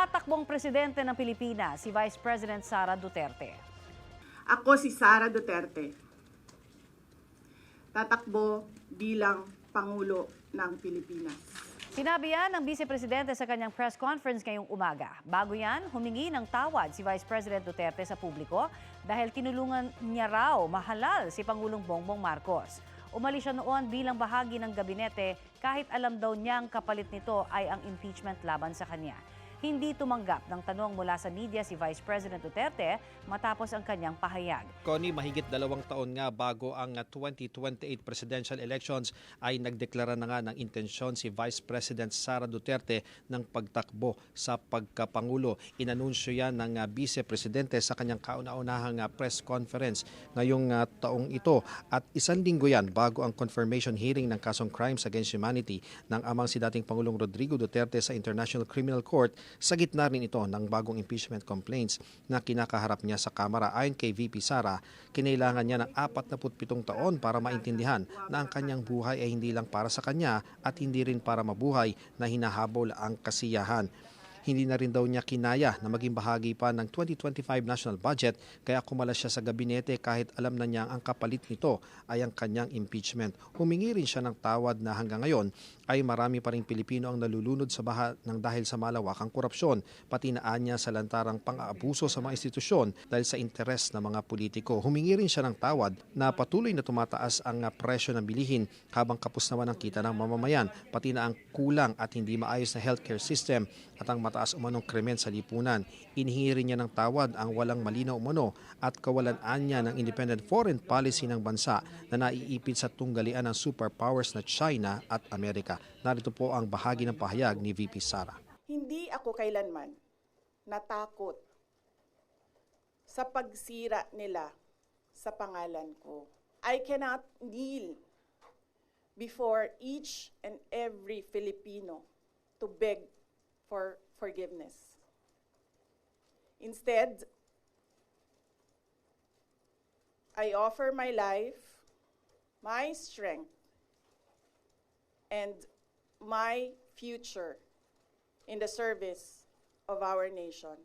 Tatakbong presidente ng Pilipinas, si Vice President Sara Duterte. Ako si Sara Duterte. Tatakbo bilang Pangulo ng Pilipinas. Sinabi yan ng Vice Presidente sa kanyang press conference ngayong umaga. Bago yan, humingi ng tawad si Vice President Duterte sa publiko dahil tinulungan niya raw mahalal si Pangulong Bongbong Marcos. Umalis siya noon bilang bahagi ng gabinete kahit alam daw niyang kapalit nito ay ang impeachment laban sa kanya. Hindi tumanggap ng tanong mula sa media si Vice President Duterte matapos ang kanyang pahayag. Connie, mahigit 2 taon nga bago ang 2028 presidential elections ay nagdeklara na nga ng intensyon si Vice President Sara Duterte ng pagtakbo sa pagkapangulo. Inanunsyo yan ng Vice Presidente sa kanyang kauna-unahang press conference ngayong taong ito. At 1 linggo yan bago ang confirmation hearing ng kasong crimes against humanity ng amang si dating Pangulong Rodrigo Duterte sa International Criminal Court. Sa gitna rin ito ng bagong impeachment complaints na kinakaharap niya sa Kamara. Ayon kay VP Sara, kinailangan niya ng 47 taon para maintindihan na ang kanyang buhay ay hindi lang para sa kanya at hindi rin para mabuhay na hinahabol ang kasiyahan. Hindi na rin daw niya kinaya na maging bahagi pa ng 2025 national budget kaya kumalas siya sa gabinete kahit alam na niya ang kapalit nito ay ang kanyang impeachment. Humingi rin siya ng tawad na hanggang ngayon ay marami pa rin Pilipino ang nalulunod sa baha ng dahil sa malawakang korupsyon, pati naan niya sa lantarang pang-aabuso sa mga institusyon dahil sa interes ng mga politiko. Humingi rin siya ng tawad na patuloy na tumataas ang presyo ng bilihin habang kapos naman ang kita ng mamamayan, pati na ang kulang at hindi maayos na healthcare system at ang mataas umanong krimen sa lipunan. Inihingi rin niya ng tawad ang walang malinaw umano at kawalan-an niya ng independent foreign policy ng bansa na naiipit sa tunggalian ng superpowers na China at Amerika. Narito po ang bahagi ng pahayag ni VP Sara. Hindi ako kailanman natakot sa pagsira nila sa pangalan ko. I cannot kneel before each and every Filipino to beg for forgiveness. Instead, I offer my life, my strength, and my future in the service of our nation.